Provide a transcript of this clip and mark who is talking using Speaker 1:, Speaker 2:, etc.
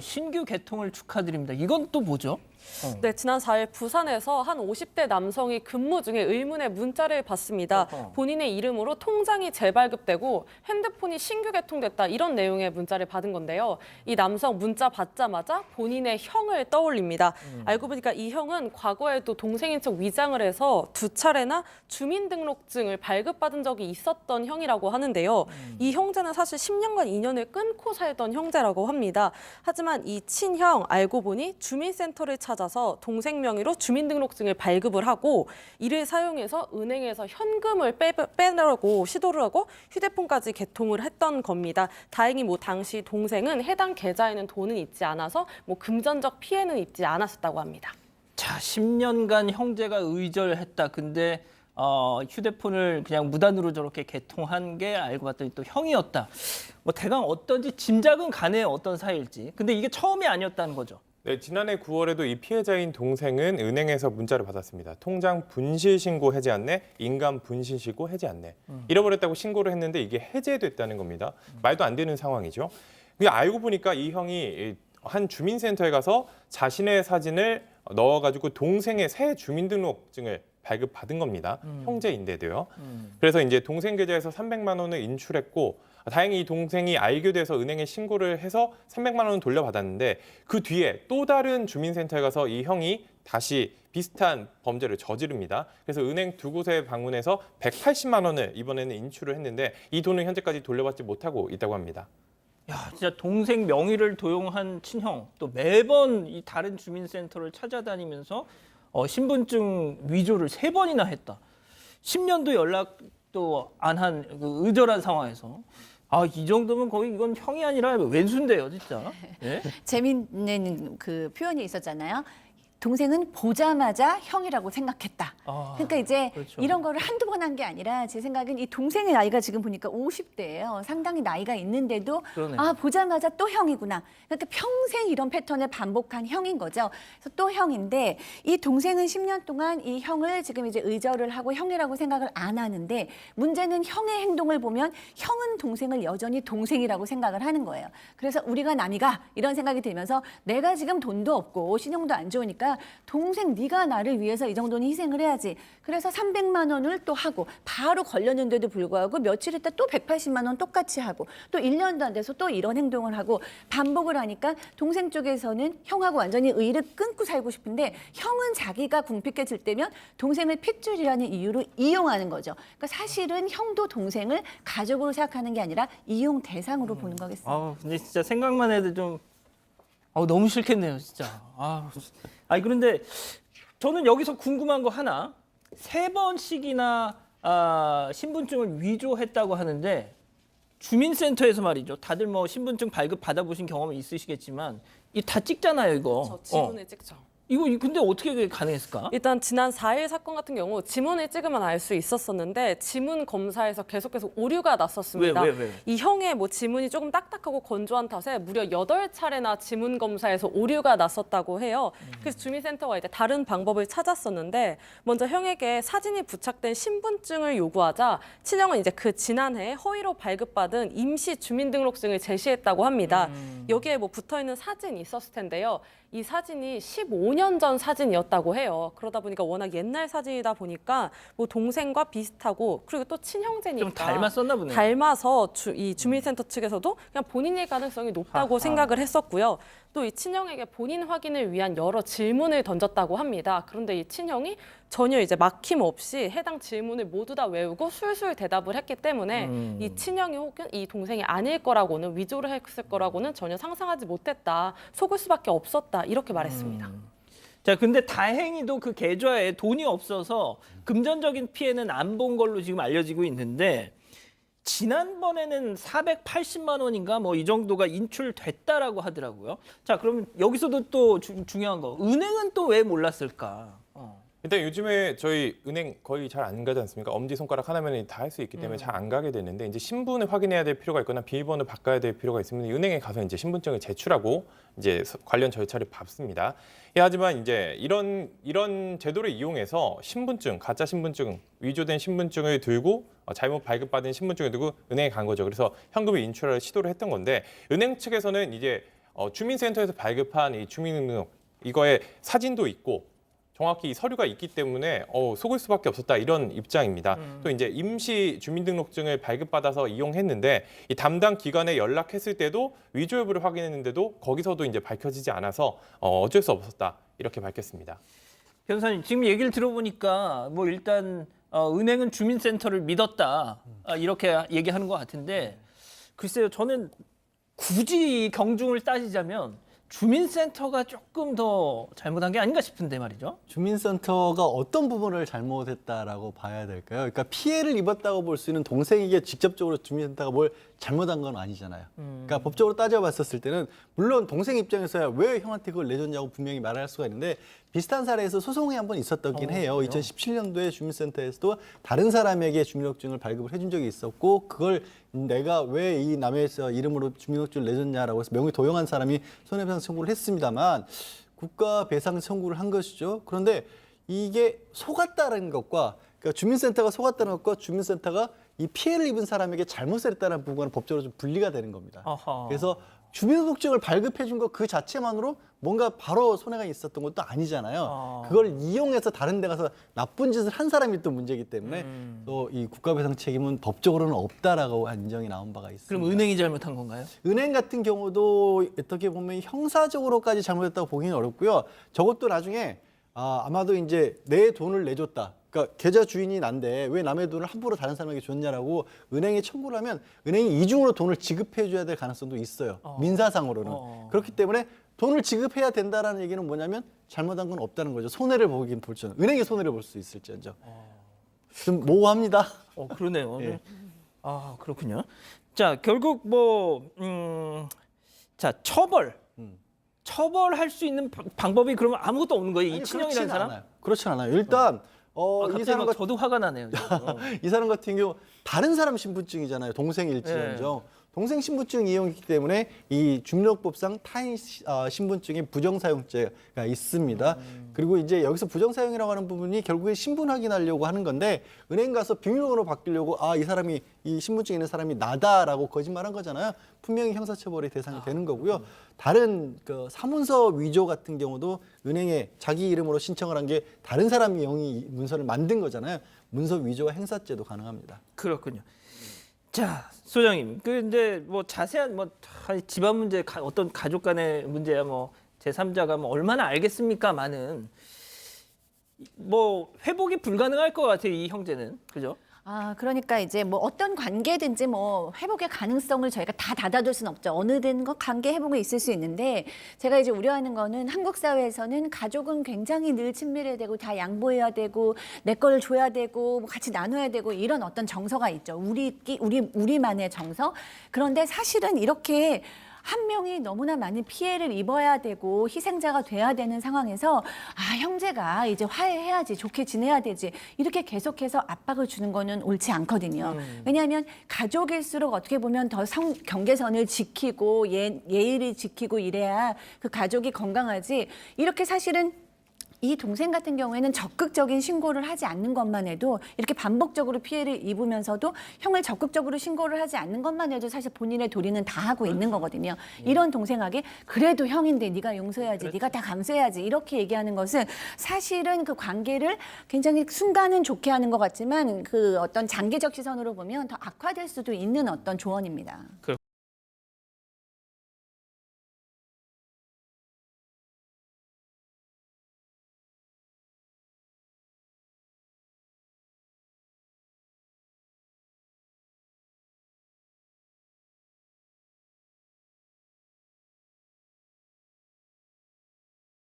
Speaker 1: 신규 개통을 축하드립니다. 이건 또 뭐죠?
Speaker 2: 네, 지난 4일 부산에서 한 50대 남성이 근무 중에 의문의 문자를 받습니다. 본인의 이름으로 통장이 재발급되고 핸드폰이 신규 개통됐다 이런 내용의 문자를 받은 건데요. 이 남성 문자 받자마자 본인의 형을 떠올립니다. 알고 보니까 이 형은 과거에도 동생인 척 위장을 해서 2차례나 주민등록증을 발급받은 적이 있었던 형이라고 하는데요. 이 형제는 사실 10년간 인연을 끊고 살던 형제라고 합니다. 하지만 이 친형 알고 보니 주민센터를 찾아서 동생 명의로 주민등록증을 발급을 하고 이를 사용해서 은행에서 현금을 빼려고 시도를 하고 휴대폰까지 개통을 했던 겁니다. 다행히 당시 동생은 해당 계좌에는 돈은 있지 않아서 금전적 피해는 입지 않았었다고 합니다.
Speaker 1: 자, 10년간 형제가 의절했다. 근데 휴대폰을 그냥 무단으로 저렇게 개통한 게 알고 봤더니 또 형이었다. 대강 어떤지 짐작은 가네요. 어떤 사이일지. 근데 이게 처음이 아니었다는 거죠.
Speaker 3: 네, 지난해 9월에도 이 피해자인 동생은 은행에서 문자를 받았습니다. 통장 분실 신고 해제 안내, 인감 분실 신고 해제 안내. 잃어버렸다고 신고를 했는데 이게 해제됐다는 겁니다. 말도 안 되는 상황이죠. 알고 보니까 이 형이 한 주민센터에 가서 자신의 사진을 넣어가지고 동생의 새 주민등록증을 발급받은 겁니다. 형제인데도요. 그래서 이제 동생 계좌에서 300만 원을 인출했고 다행히 이 동생이 알게 돼서 은행에 신고를 해서 300만 원을 돌려받았는데 그 뒤에 또 다른 주민센터에 가서 이 형이 다시 비슷한 범죄를 저지릅니다. 그래서 은행 두 곳에 방문해서 180만 원을 이번에는 인출을 했는데 이 돈은 현재까지 돌려받지 못하고 있다고 합니다.
Speaker 1: 야, 진짜 동생 명의를 도용한 친형 또 매번 이 다른 주민센터를 찾아다니면서 신분증 위조를 3번이나 했다. 10년도 연락도 안 한 그 의절한 상황에서 이 정도면 거의 이건 형이 아니라 왼수인데요, 진짜. 네?
Speaker 4: 재밌는 그 표현이 있었잖아요. 동생은 보자마자 형이라고 생각했다. 그러니까 이제
Speaker 1: 그렇죠.
Speaker 4: 이런 거를 한두 번 한 게 아니라 제 생각엔 이 동생의 나이가 지금 보니까 50대예요. 상당히 나이가 있는데도
Speaker 1: 그러네요.
Speaker 4: 보자마자 또 형이구나. 그러니까 평생 이런 패턴을 반복한 형인 거죠. 그래서 또 형인데 이 동생은 10년 동안 이 형을 지금 이제 의절을 하고 형이라고 생각을 안 하는데 문제는 형의 행동을 보면 형은 동생을 여전히 동생이라고 생각을 하는 거예요. 그래서 우리가 남이가 이런 생각이 들면서 내가 지금 돈도 없고 신용도 안 좋으니까 동생 네가 나를 위해서 이 정도는 희생을 해야지. 그래서 300만 원을 또 하고 바로 걸렸는데도 불구하고 며칠 있다 또 180만 원 똑같이 하고 또 1년도 안 돼서 또 이런 행동을 하고 반복을 하니까 동생 쪽에서는 형하고 완전히 의를 끊고 살고 싶은데 형은 자기가 궁핍해질 때면 동생을 핏줄이라는 이유로 이용하는 거죠. 그러니까 사실은 형도 동생을 가족으로 생각하는 게 아니라 이용 대상으로 보는 거겠습니다.
Speaker 1: 근데 진짜 생각만 해도 좀 너무 싫겠네요, 진짜. 아니 그런데 저는 여기서 궁금한 거 하나. 3번씩이나 신분증을 위조했다고 하는데 주민센터에서 말이죠. 다들 신분증 발급 받아보신 경험이 있으시겠지만 이 다 찍잖아요, 이거.
Speaker 2: 저 지문을 찍죠.
Speaker 1: 이거 근데 어떻게 그게 가능했을까?
Speaker 2: 일단 지난 4일 사건 같은 경우 지문을 찍으면 알 수 있었었는데 지문 검사에서 계속해서 오류가 났었습니다.
Speaker 1: 왜?
Speaker 2: 이 형의 지문이 조금 딱딱하고 건조한 탓에 무려 8차례나 지문 검사에서 오류가 났었다고 해요. 그래서 주민센터가 이제 다른 방법을 찾았었는데 먼저 형에게 사진이 부착된 신분증을 요구하자 친형은 이제 그 지난해 허위로 발급받은 임시 주민등록증을 제시했다고 합니다. 여기에 붙어있는 사진이 있었을 텐데요. 이 사진이 15년 전 사진이었다고 해요. 그러다 보니까 워낙 옛날 사진이다 보니까 동생과 비슷하고 그리고 또 친형제니까
Speaker 1: 좀 닮았었나 보네요.
Speaker 2: 닮아서 이 주민센터 측에서도 그냥 본인일 가능성이 높다고 생각을 했었고요. 또 이 친형에게 본인 확인을 위한 여러 질문을 던졌다고 합니다. 그런데 이 친형이 전혀 이제 막힘없이 해당 질문을 모두 다 외우고 술술 대답을 했기 때문에 이 친형이 혹은 이 동생이 아닐 거라고는 위조를 했을 거라고는 전혀 상상하지 못했다. 속을 수밖에 없었다. 이렇게 말했습니다.
Speaker 1: 자, 근데 다행히도 그 계좌에 돈이 없어서 금전적인 피해는 안 본 걸로 지금 알려지고 있는데 지난번에는 480만 원인가 이 정도가 인출됐다라고 하더라고요. 자, 그러면 여기서도 또 중요한 거. 은행은 또 왜 몰랐을까?
Speaker 3: 일단 요즘에 저희 은행 거의 잘 안 가지 않습니까? 엄지손가락 하나면 다 할 수 있기 때문에 잘 안 가게 되는데 이제 신분을 확인해야 될 필요가 있거나 비밀번호 바꿔야 될 필요가 있으면 은행에 가서 이제 신분증을 제출하고 이제 관련 절차를 밟습니다. 하지만 이제 이런 제도를 이용해서 신분증, 가짜 신분증, 위조된 신분증을 들고 잘못 발급받은 신분증을 들고 은행에 간 거죠. 그래서 현금을 인출할 시도를 했던 건데 은행 측에서는 이제 주민센터에서 발급한 이 주민등록 이거에 사진도 있고 정확히 이 서류가 있기 때문에 속을 수밖에 없었다 이런 입장입니다. 또 이제 임시 주민등록증을 발급받아서 이용했는데 이 담당 기관에 연락했을 때도 위조 여부를 확인했는데도 거기서도 이제 밝혀지지 않아서 어쩔 수 없었다 이렇게 밝혔습니다.
Speaker 1: 변호사님 지금 얘기를 들어보니까 뭐 일단 은행은 주민센터를 믿었다 이렇게 얘기하는 것 같은데 글쎄요 저는 굳이 경중을 따지자면 주민센터가 조금 더 잘못한 게 아닌가 싶은데 말이죠.
Speaker 5: 주민센터가 어떤 부분을 잘못했다라고 봐야 될까요? 그러니까 피해를 입었다고 볼 수 있는 동생에게 직접적으로 주민센터가 뭘 잘못한 건 아니잖아요. 그러니까 법적으로 따져봤었을 때는 물론 동생 입장에서야 왜 형한테 그걸 내줬냐고 분명히 말할 수가 있는데 비슷한 사례에서 소송이 한 번 있었긴 해요.
Speaker 1: 그래요?
Speaker 5: 2017년도에 주민센터에서도 다른 사람에게 주민등록증을 발급을 해준 적이 있었고 그걸 내가 왜 이 남의 이름으로 주민등록증을 내줬냐라고 해서 명의 도용한 사람이 손해배상 청구를 했습니다만 국가 배상 청구를 한 것이죠. 그런데 이게 속았다는 것과 그러니까 주민센터가 속았다는 것과 주민센터가 이 피해를 입은 사람에게 잘못을 했다는 부분은 법적으로 좀 분리가 되는 겁니다.
Speaker 1: 아하.
Speaker 5: 그래서 주민등록증을 발급해 준 것 그 자체만으로 뭔가 바로 손해가 있었던 것도 아니잖아요. 그걸 이용해서 다른 데 가서 나쁜 짓을 한 사람이 또 문제이기 때문에 또 이 국가배상 책임은 법적으로는 없다라고 인정이 나온 바가 있습니다.
Speaker 1: 그럼 은행이 잘못한 건가요?
Speaker 5: 은행 같은 경우도 어떻게 보면 형사적으로까지 잘못했다고 보기는 어렵고요. 저것도 나중에 아마도 이제 내 돈을 내줬다. 그러니까 계좌 주인이 난데 왜 남의 돈을 함부로 다른 사람에게 줬냐라고 은행에 청구를 하면 은행이 이중으로 돈을 지급해 줘야 될 가능성도 있어요. 민사상으로는. 그렇기 때문에 돈을 지급해야 된다라는 얘기는 뭐냐면 잘못한 건 없다는 거죠. 손해를 보긴 볼지는. 은행이 손해를 볼 수 있을지언정. 좀 모호합니다.
Speaker 1: 그러네요.
Speaker 5: 예.
Speaker 1: 그렇군요. 자, 결국 자, 처벌할 수 있는 방법이 그러면 아무것도 없는 거예요. 이
Speaker 5: 아니,
Speaker 1: 친형이라는
Speaker 5: 그렇진
Speaker 1: 사람?
Speaker 5: 않아요. 그렇진 않아요. 일단 이
Speaker 1: 갑자기
Speaker 5: 사람
Speaker 1: 막 저도 화가 나네요.
Speaker 5: 이 사람 같은 경우 다른 사람 신분증이잖아요. 동생일지언정. 동생 신분증 이용했기 때문에 이 주민등록법상 타인 신분증의 부정사용죄가 있습니다. 그리고 이제 여기서 부정사용이라고 하는 부분이 결국에 신분 확인하려고 하는 건데 은행 가서 비밀번호 바뀌려고 이 사람이 이 신분증 있는 사람이 나다라고 거짓말한 거잖아요. 분명히 형사처벌의 대상이 되는 거고요. 다른 그 사문서 위조 같은 경우도 은행에 자기 이름으로 신청을 한 게 다른 사람이 영이 문서를 만든 거잖아요. 문서 위조와 행사죄도 가능합니다.
Speaker 1: 그렇군요. 자, 소장님, 이제 뭐 자세한 집안 문제, 어떤 가족 간의 문제야 제3자가 얼마나 알겠습니까만은 회복이 불가능할 것 같아요, 이 형제는. 그죠?
Speaker 4: 그러니까 이제 어떤 관계든지 회복의 가능성을 저희가 다 닫아둘 수는 없죠. 어느든 관계 회복이 있을 수 있는데 제가 이제 우려하는 거는 한국 사회에서는 가족은 굉장히 늘 친밀해야 되고 다 양보해야 되고 내 거를 줘야 되고 같이 나눠야 되고 이런 어떤 정서가 있죠. 우리만의 정서. 그런데 사실은 이렇게 한 명이 너무나 많은 피해를 입어야 되고 희생자가 돼야 되는 상황에서 형제가 이제 화해해야지 좋게 지내야 되지 이렇게 계속해서 압박을 주는 거는 옳지 않거든요. 왜냐하면 가족일수록 어떻게 보면 더 경계선을 지키고 예의를 지키고 이래야 그 가족이 건강하지 이렇게 사실은 이 동생 같은 경우에는 적극적인 신고를 하지 않는 것만 해도 이렇게 반복적으로 피해를 입으면서도 형을 적극적으로 신고를 하지 않는 것만 해도 사실 본인의 도리는 다 하고 있는 거거든요. 이런 동생에게 그래도 형인데 네가 용서해야지, 네가 다 감수해야지 이렇게 얘기하는 것은 사실은 그 관계를 굉장히 순간은 좋게 하는 것 같지만 그 어떤 장기적 시선으로 보면 더 악화될 수도 있는 어떤 조언입니다.